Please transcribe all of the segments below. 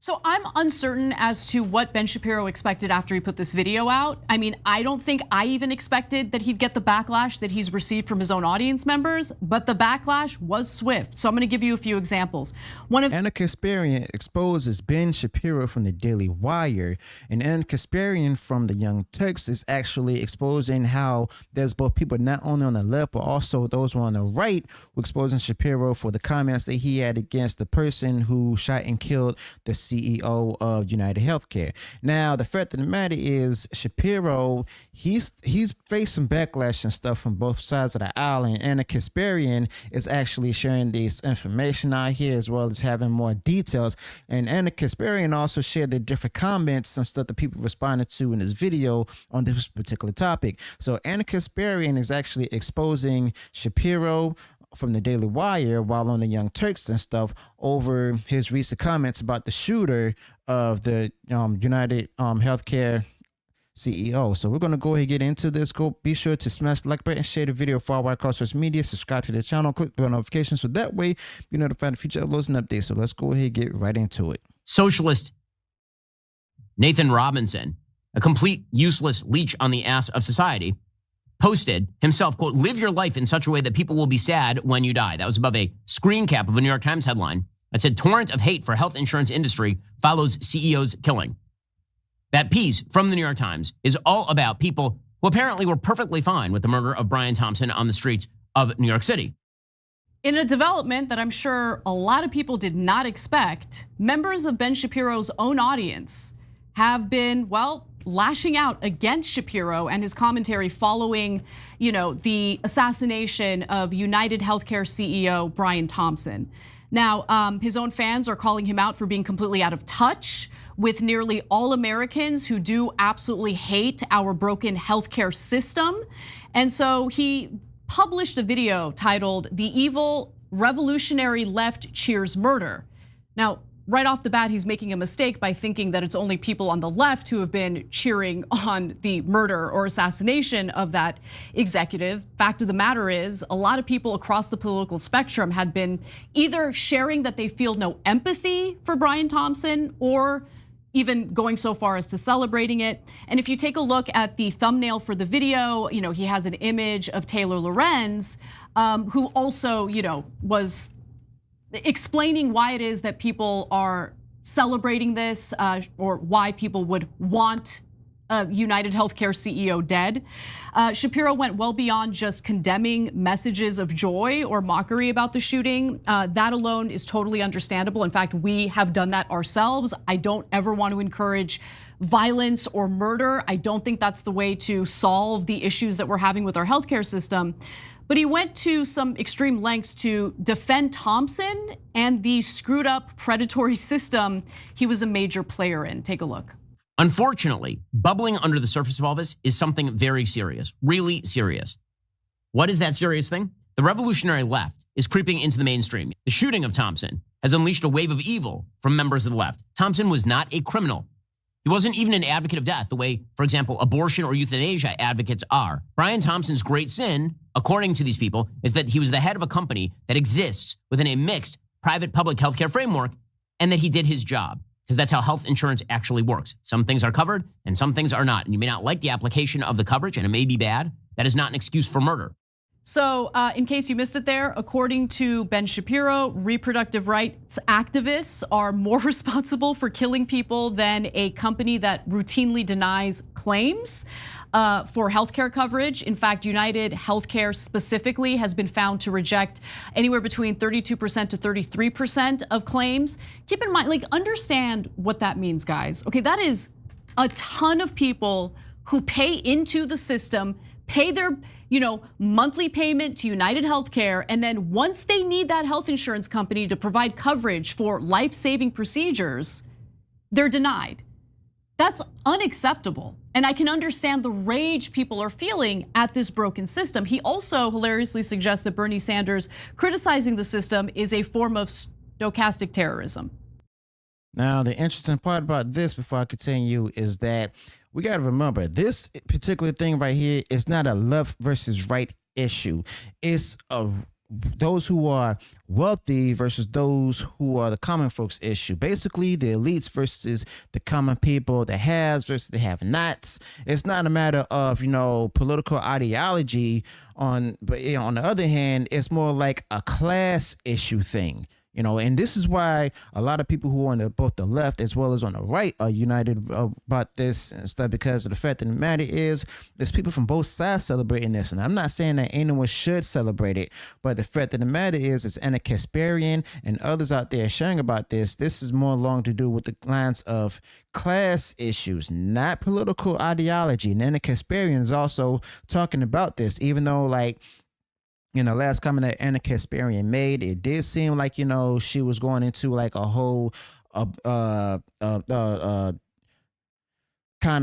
So I'm uncertain as to what Ben Shapiro expected after he put this video out. I mean, I don't think I even expected that he'd get the backlash that he's received from his own audience members, but the backlash was swift. So I'm gonna give you a few examples. Ana Kasparian exposes Ben Shapiro from the Daily Wire, and Ana Kasparian from the Young Turks is actually exposing how there's both people not only on the left, but also those who are on the right, who exposing Shapiro for the comments that he had against the person who shot and killed the CEO of United Healthcare. Now, the fact of the matter is, Shapiro, he's facing backlash and stuff from both sides of the aisle, and Ana Kasparian is actually sharing this information out here as well as having more details. And Ana Kasparian also shared the different comments and stuff that people responded to in this video on this particular topic. So Ana Kasparian is actually exposing Shapiro from the Daily Wire while on the Young Turks and stuff over his recent comments about the shooter of the United Healthcare CEO. So we're going to go ahead and get into this. Be sure to smash the like button, share the video, follow our across social media, subscribe to the channel, click the bell notifications so that way you're notified of future uploads and updates. So let's go ahead and get right into it. Socialist Nathan Robinson, a complete useless leech on the ass of society, posted himself, quote, "Live your life in such a way that people will be sad when you die." That was above a screen cap of a New York Times headline that said, "Torrent of hate for health insurance industry follows CEO's killing." That piece from the New York Times is all about people who apparently were perfectly fine with the murder of Brian Thompson on the streets of New York City. In a development that I'm sure a lot of people did not expect, members of Ben Shapiro's own audience have been, well, lashing out against Shapiro and his commentary following, the assassination of United Healthcare CEO Brian Thompson. Now, his own fans are calling him out for being completely out of touch with nearly all Americans who do absolutely hate our broken healthcare system. And so he published a video titled "The Evil Revolutionary Left Cheers Murder." Now, right off the bat, he's making a mistake by thinking that it's only people on the left who have been cheering on the murder or assassination of that executive. Fact of the matter is, a lot of people across the political spectrum had been either sharing that they feel no empathy for Brian Thompson or even going so far as to celebrating it. And if you take a look at the thumbnail for the video, he has an image of Taylor Lorenz, who also, was explaining why it is that people are celebrating this, or why people would want a United Healthcare CEO dead. Shapiro went well beyond just condemning messages of joy or mockery about the shooting. That alone is totally understandable. In fact, we have done that ourselves. I don't ever want to encourage violence or murder. I don't think that's the way to solve the issues that we're having with our healthcare system. But he went to some extreme lengths to defend Thompson and the screwed up predatory system he was a major player in. Take a look. Unfortunately, bubbling under the surface of all this is something very serious, really serious. What is that serious thing? The revolutionary left is creeping into the mainstream. The shooting of Thompson has unleashed a wave of evil from members of the left. Thompson was not a criminal. He wasn't even an advocate of death, the way, for example, abortion or euthanasia advocates are. Brian Thompson's great sin, according to these people, is that he was the head of a company that exists within a mixed private-public healthcare framework, and that he did his job, because that's how health insurance actually works. Some things are covered and some things are not. And you may not like the application of the coverage, and it may be bad. That is not an excuse for murder. So in case you missed it there, according to Ben Shapiro, reproductive rights activists are more responsible for killing people than a company that routinely denies claims for healthcare coverage. In fact, United Healthcare specifically has been found to reject anywhere between 32% to 33% of claims. Keep in mind, understand what that means, guys. Okay, that is a ton of people who pay into the system, pay their monthly payment to United Healthcare, and then once they need that health insurance company to provide coverage for life-saving procedures, they're denied. That's unacceptable. And I can understand the rage people are feeling at this broken system. He also hilariously suggests that Bernie Sanders criticizing the system is a form of stochastic terrorism. Now, the interesting part about this, before I continue, is that we got to remember this particular thing right here is not a left versus right issue. It's a those who are wealthy versus those who are the common folks issue. Basically, the elites versus the common people, the haves versus the have-nots. It's not a matter of, political ideology but on the other hand, it's more like a class issue thing. And this is why a lot of people who are on both the left as well as on the right are united about this and stuff, because of the fact that the matter is there's people from both sides celebrating this. And I'm not saying that anyone should celebrate it, but the fact that the matter is it's Ana Kasparian and others out there sharing about this. This is more along to do with the lines of class issues, not political ideology. And Ana Kasparian is also talking about this, even though last comment that Ana Kasparian made, it did seem like, she was going into like a whole kind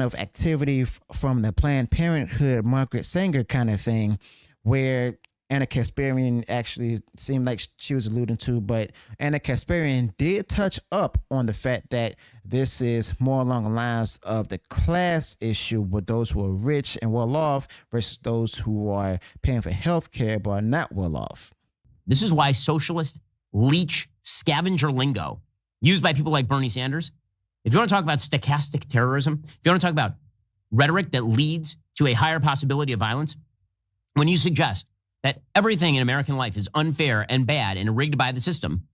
of activity from the Planned Parenthood, Margaret Sanger kind of thing, where Ana Kasparian actually seemed like she was alluding to, but Ana Kasparian did touch up on the fact that this is more along the lines of the class issue with those who are rich and well off versus those who are paying for health care but are not well off. This is why socialist, leech, scavenger lingo used by people like Bernie Sanders, if you want to talk about stochastic terrorism, if you want to talk about rhetoric that leads to a higher possibility of violence, when you suggest that everything in American life is unfair and bad and rigged by the system,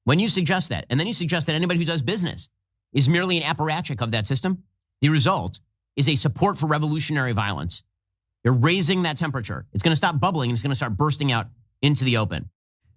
when you suggest that, and then you suggest that anybody who does business is merely an apparatchik of that system, the result is a support for revolutionary violence. You're raising that temperature. It's going to stop bubbling and it's going to start bursting out into the open.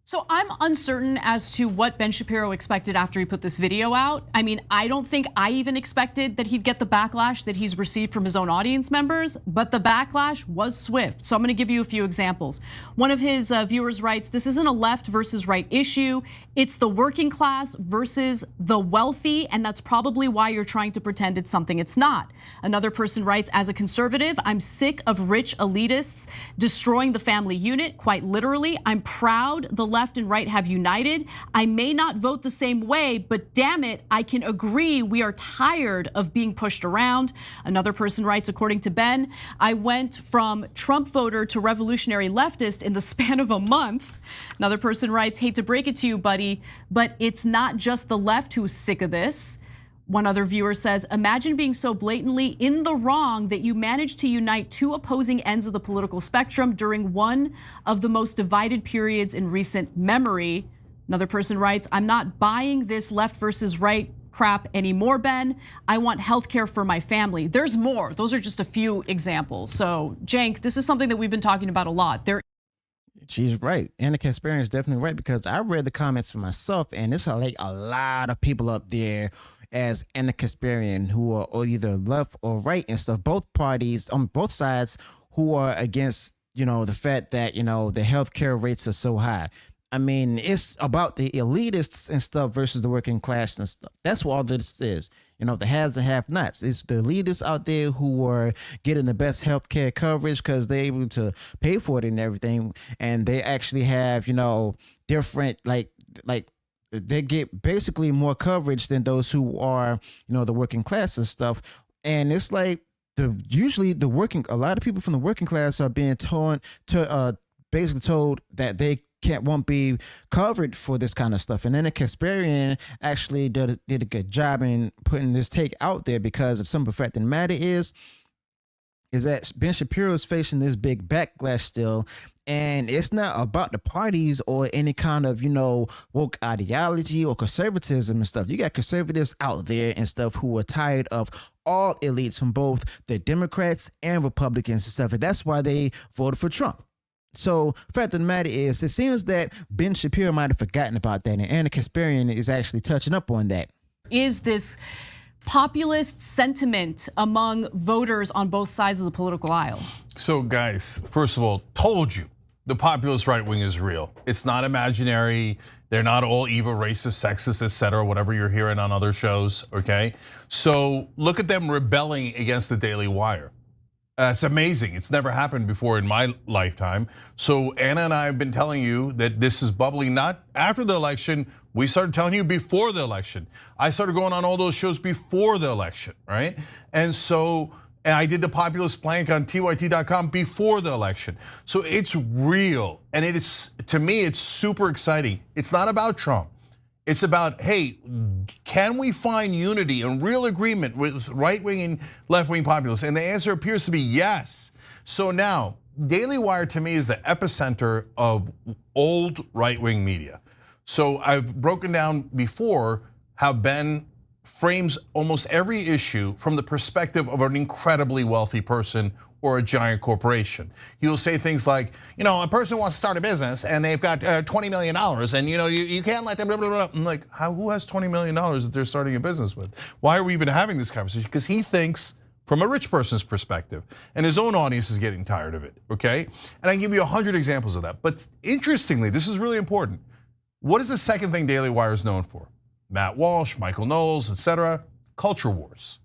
So I'm uncertain as to what Ben Shapiro expected after he put this video out. I mean, I don't think I even expected that he'd get the backlash that he's received from his own audience members, but the backlash was swift. So I'm gonna give you a few examples. One of his viewers writes, this isn't a left versus right issue. It's the working class versus the wealthy, and that's probably why you're trying to pretend it's something it's not. Another person writes, as a conservative, I'm sick of rich elitists destroying the family unit, quite literally. I'm proud the left and right have united. I may not vote the same way, but damn it, I can agree we are tired of being pushed around. Another person writes, according to Ben, I went from Trump voter to revolutionary leftist in the span of a month. Another person writes, hate to break it to you, buddy, but it's not just the left who's sick of this. One other viewer says, imagine being so blatantly in the wrong that you managed to unite two opposing ends of the political spectrum during one of the most divided periods in recent memory. Another person writes, I'm not buying this left versus right crap anymore, Ben. I want healthcare for my family. There's more. Those are just a few examples. So, Cenk, this is something that we've been talking about a lot. She's right. Ana Kasparian is definitely right, because I read the comments for myself, and there's like a lot of people up there as Ana Kasparian who are either left or right and stuff. Both parties on both sides who are against, the fact that, the healthcare rates are so high. I mean, it's about the elitists and stuff versus the working class and stuff. That's what all this is. The haves and have-nots. It's the elitists out there who are getting the best healthcare coverage because they're able to pay for it and everything. And they actually have, different, like they get basically more coverage than those who are, the working class and stuff. And it's like usually a lot of people from the working class are being basically told that they won't be covered for this kind of stuff. And then Ana Kasparian actually did a good job in putting this take out there, because of some of the fact of the matter is that Ben Shapiro is facing this big backlash still. And it's not about the parties or any kind of, woke ideology or conservatism and stuff. You got conservatives out there and stuff who are tired of all elites from both the Democrats and Republicans and stuff. And that's why they voted for Trump. So the fact of the matter is, it seems that Ben Shapiro might have forgotten about that, and Ana Kasparian is actually touching up on that. Is this populist sentiment among voters on both sides of the political aisle? So guys, first of all, told you the populist right wing is real. It's not imaginary. They're not all evil, racist, sexist, etc., whatever you're hearing on other shows, okay? So look at them rebelling against the Daily Wire. It's amazing. It's never happened before in my lifetime. So Anna and I have been telling you that this is bubbling not after the election. We started telling you before the election. I started going on all those shows before the election, right? And so And I did the populist plank on tyt.com before the election. So it's real. And it is, to me, it's super exciting. It's not about Trump. It's about, hey, can we find unity and real agreement with right-wing and left-wing populists? And the answer appears to be yes. So now, Daily Wire to me is the epicenter of old right-wing media. So I've broken down before how Ben frames almost every issue from the perspective of an incredibly wealthy person or a giant corporation. He'll say things like, a person wants to start a business and they've got $20 million and you can't let them blah, blah, blah. I'm like, who has $20 million that they're starting a business with? Why are we even having this conversation? Because he thinks from a rich person's perspective, and his own audience is getting tired of it, okay? And I can give you 100 examples of that. But interestingly, this is really important. What is the second thing Daily Wire is known for? Matt Walsh, Michael Knowles, etc. Culture wars.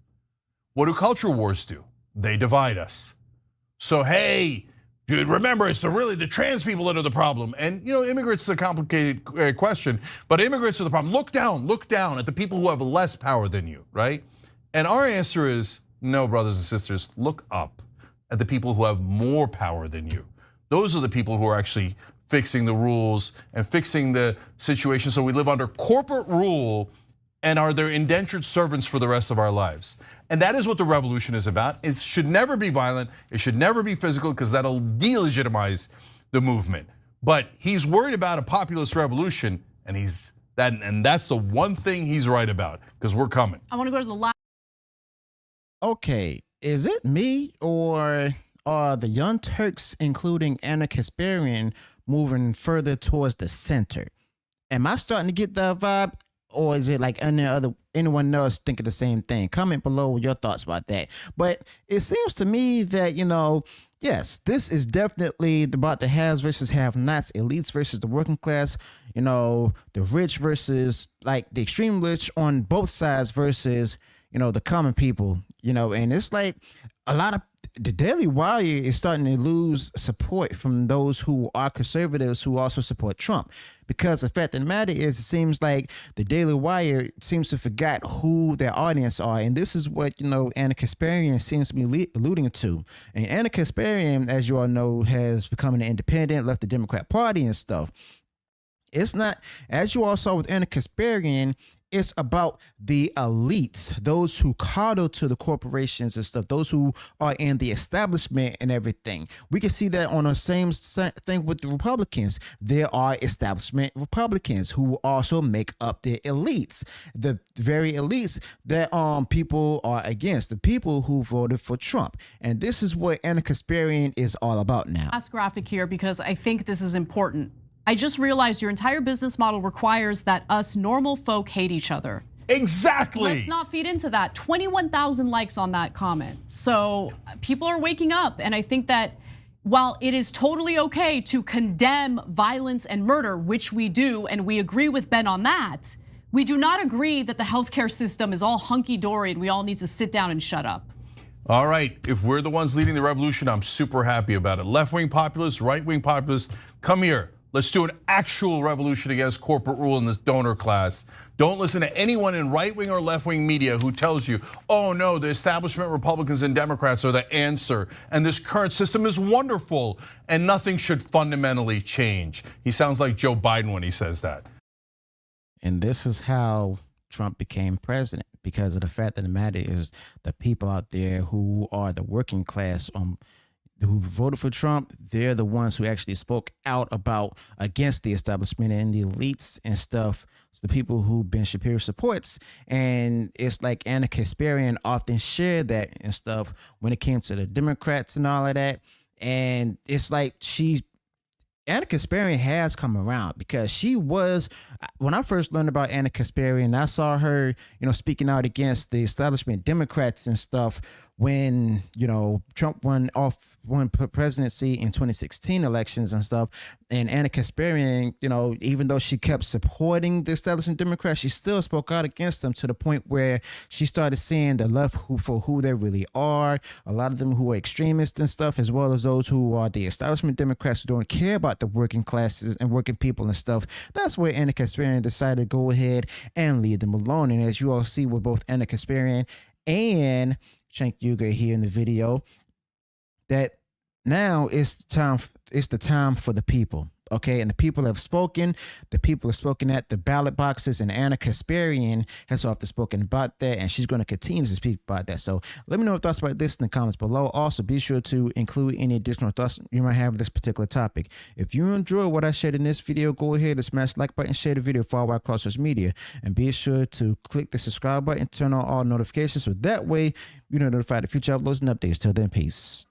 What do culture wars do? They divide us. So hey, dude, remember it's really the trans people that are the problem. And immigrants is a complicated question, but immigrants are the problem. Look down at the people who have less power than you, right? And our answer is no, brothers and sisters, look up at the people who have more power than you. Those are the people who are actually fixing the rules and fixing the situation so we live under corporate rule and are their indentured servants for the rest of our lives. And that is what the revolution is about. It should never be violent, it should never be physical, because that'll delegitimize the movement. But he's worried about a populist revolution, and that's the one thing he's right about, because we're coming. I want to go to the last. Okay, is it me or are the Young Turks, including Ana Kasparian, moving further towards the center? Am I starting to get that vibe, or is it like anyone else thinking the same thing? Comment below with your thoughts about that. But it seems to me that, yes, this is definitely about the haves versus have-nots, elites versus the working class, the rich versus like the extreme rich on both sides versus, the common people, and it's like a lot of the Daily Wire is starting to lose support from those who are conservatives who also support Trump. Because the fact of the matter is, it seems like the Daily Wire seems to forget who their audience are. And this is what, Ana Kasparian seems to be alluding to. And Ana Kasparian, as you all know, has become an independent, left the Democrat Party and stuff. It's not, as you all saw with Ana Kasparian, it's about the elites, those who coddle to the corporations and stuff, those who are in the establishment and everything. We can see that on the same thing with the Republicans. There are establishment Republicans who also make up the elites, the very elites that people are against, the people who voted for Trump. And this is what Ana Kasparian is all about now. Last graphic here, because I think this is important. I just realized your entire business model requires that us normal folk hate each other. Exactly. Let's not feed into that. 21,000 likes on that comment. So people are waking up. And I think that while it is totally okay to condemn violence and murder, which we do, and we agree with Ben on that, we do not agree that the healthcare system is all hunky-dory and we all need to sit down and shut up. All right, if we're the ones leading the revolution, I'm super happy about it. Left-wing populists, right-wing populists, come here. Let's do an actual revolution against corporate rule in this donor class. Don't listen to anyone in right-wing or left-wing media who tells you, oh no, the establishment Republicans and Democrats are the answer, and this current system is wonderful, and nothing should fundamentally change. He sounds like Joe Biden when he says that. And this is how Trump became president, because of the fact that the matter is the people out there who are the working class, who voted for Trump, they're the ones who actually spoke out against the establishment and the elites and stuff. So the people who Ben Shapiro supports. And it's like Ana Kasparian often shared that and stuff when it came to the Democrats and all of that. And it's like Ana Kasparian has come around, because she was, when I first learned about Ana Kasparian, I saw her, speaking out against the establishment Democrats and stuff when, Trump won presidency in 2016 elections and stuff. And Ana Kasparian, even though she kept supporting the establishment Democrats, she still spoke out against them to the point where she started seeing the left for who they really are. A lot of them who are extremists and stuff, as well as those who are the establishment Democrats who don't care about the working classes and working people and stuff. That's where Ana Kasparian decided to go ahead and leave them alone. And as you all see with both Ana Kasparian and Shank Yuga here in the video, that now it's the time for the people. Okay, and the people have spoken. The people have spoken at the ballot boxes, and Ana Kasparian has often spoken about that, and she's going to continue to speak about that. So let me know your thoughts about this in the comments below. Also, be sure to include any additional thoughts you might have on this particular topic. If you enjoy what I shared in this video, go ahead and smash the like button, share the video far wide across social media, and be sure to click the subscribe button, turn on all notifications, so that way you're notified of future uploads and updates. Till then, peace.